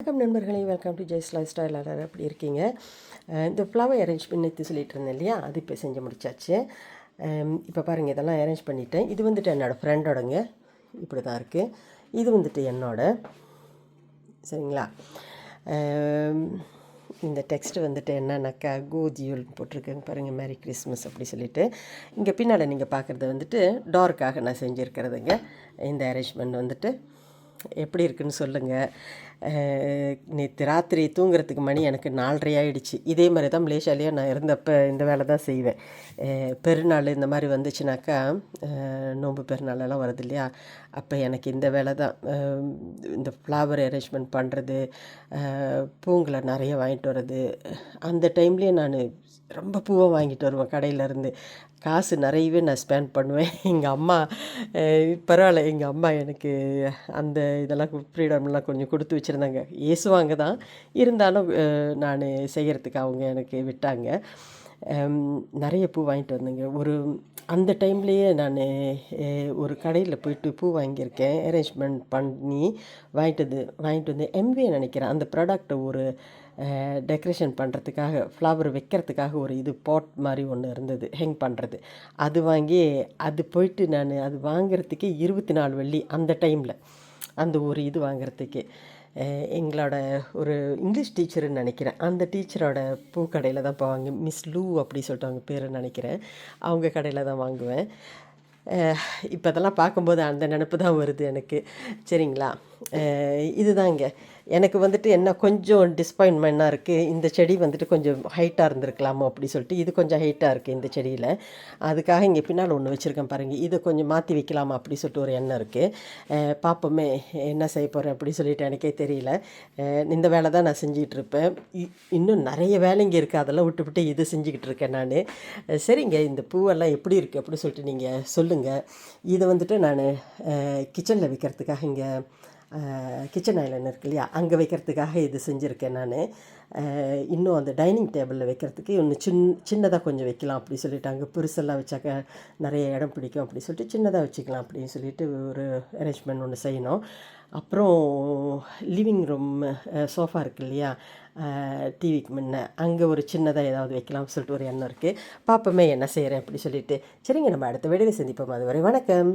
வணக்கம் நண்பர்களே, welcome to Jais lifestyle. எல்லாரும் எப்படி இருக்கீங்க? இந்த ஃப்ளவர் அரேஞ்ச் பண்ணி சொல்லிட்டு இருந்தேன் இல்லையா, அது இப்போ செஞ்சு முடிச்சாச்சு. இப்போ பாருங்கள், இதெல்லாம் அரேஞ்ச் பண்ணிட்டேன். இது வந்துட்டு என்னோடய ஃப்ரெண்டோடங்க, இப்படி தான் இருக்குது. இது வந்துட்டு என்னோட, சரிங்களா? இந்த டெக்ஸ்ட்டு வந்துட்டு என்னன்னாக்கா கோதியூல் போட்டிருக்கேங்க பாருங்கள், மேரி கிறிஸ்மஸ் அப்படி சொல்லிவிட்டு. இங்கே பின்னால் நீங்கள் பார்க்குறது வந்துட்டு டார்க்காக நான் செஞ்சுருக்கிறதுங்க. இந்த அரேஞ்ச்மெண்ட் வந்துட்டு எப்படி இருக்குன்னு சொல்லுங்கள். நேற்று ராத்திரி தூங்குறதுக்கு மணி எனக்கு 4:30 ஆகிடுச்சு. இதே மாதிரி தான் மலேசியாலேயே நான் இருந்தப்போ இந்த வேலை தான் செய்வேன். பெருநாள் இந்த மாதிரி வந்துச்சுனாக்கா, நோன்பு பெருநாளெல்லாம் வருது இல்லையா, அப்போ எனக்கு இந்த வேலை தான். இந்த ஃப்ளவர் அரேஞ்ச்மெண்ட் பண்ணுறது, பூங்களை நிறைய வாங்கிட்டு வர்றது. அந்த டைம்லேயே நான் ரொம்ப பூவை வாங்கிட்டு வருவேன் கடையிலேருந்து. காசு நிறையவே நான் ஸ்பெண்ட் பண்ணுவேன். எங்கள் அம்மா பரவாயில்ல, எங்கள் அம்மா எனக்கு அந்த இதெல்லாம் ஃப்ரீடம்லாம் கொஞ்சம் கொடுத்து வச்சுருந்தாங்க. ஏசுவாங்க தான், இருந்தாலும் நான் செய்கிறதுக்கு அவங்க எனக்கு விட்டாங்க. நிறைய பூ வாங்கிட்டு வந்தேங்க. அந்த டைம்லேயே நான் ஒரு கடையில் போய்ட்டு பூ வாங்கியிருக்கேன். அரேஞ்ச்மெண்ட் பண்ணி வாங்கிட்டு வந்து எம்வே நினைக்கிறேன். அந்த ப்ராடக்ட்டை ஒரு டெக்கரேஷன் பண்ணுறதுக்காக, ஃப்ளவர் வைக்கிறதுக்காக ஒரு இது பாட் மாதிரி ஒன்று இருந்தது, ஹேங் பண்ணுறது. அது வாங்கி அது போயிட்டு நான் அது வாங்கிறதுக்கே 24 வெள்ளி அந்த டைமில். அந்த ஒரு இது வாங்கிறதுக்கே எங்களோட ஒரு இங்கிலீஷ் டீச்சருன்னு நினைக்கிறேன். அந்த டீச்சரோட பூக்கடையில் தான் போவாங்க, மிஸ் லூ அப்படி சொல்லிட்டு அவங்க பேர் நினைக்கிறேன். அவங்க கடையில் தான் வாங்குவேன். இப்போ அதெல்லாம் பார்க்கும்போது அந்த நினப்பு தான் வருது எனக்கு. சரிங்களா? இதுதாங்க எனக்கு வந்துட்டு என்ன கொஞ்சம் டிஸப்பாயின்மெண்ட்டாக இருக்குது. இந்த செடி வந்துட்டு கொஞ்சம் ஹைட்டாக இருந்திருக்கலாமோ அப்படி சொல்லிட்டு. இது கொஞ்சம் ஹைட்டாக இருக்குது இந்த செடியில். அதுக்காக இங்கே பின்னால் ஒன்று வச்சுருக்கேன் பாருங்கள், இதை கொஞ்சம் மாற்றி வைக்கலாமா அப்படி சொல்லிட்டு ஒரு எண்ணம் இருக்குது. பார்ப்போமே என்ன செய்ய போகிறேன் அப்படி சொல்லிட்டு எனக்கே தெரியல. இந்த வேலை தான் நான் செஞ்சிகிட்ருப்பேன். இன்னும் நிறைய வேலைங்க இருக்குது, அதெல்லாம் விட்டு இது செஞ்சுக்கிட்டு இருக்கேன் நான். சரிங்க, இந்த பூவெல்லாம் எப்படி இருக்குது அப்படி சொல்லிட்டு நீங்கள் சொல்லுங்கள். இதை வந்துட்டு நான் கிச்சனில் வைக்கிறதுக்காக, இங்கே கிச்சன் ஐலண்ட் இருக்கு இல்லையா, அங்கே வைக்கிறதுக்காக இது செஞ்சுருக்கேன் நான். இன்னும் அந்த டைனிங் டேபிளில் வைக்கிறதுக்கு இன்னும் சின்னதாக கொஞ்சம் வைக்கலாம் அப்படி சொல்லிட்டு. அங்கே பெருசெல்லாம் வச்சாக்க நிறைய இடம் பிடிக்கும் அப்படி சொல்லிட்டு சின்னதாக வச்சுக்கலாம் அப்படின்னு சொல்லிட்டு ஒரு அரேஞ்ச்மெண்ட் ஒன்று செய்யணும். அப்புறம் லிவிங் ரூம் சோஃபா இருக்குது இல்லையா, டிவிக்கு முன்ன, அங்கே ஒரு சின்னதாக ஏதாவது வைக்கலாம்னு சொல்லிட்டு ஒரு எண்ணம் இருக்குது. பார்ப்போமே என்ன செய்கிறேன் அப்படி சொல்லிட்டு. சரிங்க, நம்ம அடுத்த வீடியோவில் சந்திப்போம். அதுவரை வணக்கம்.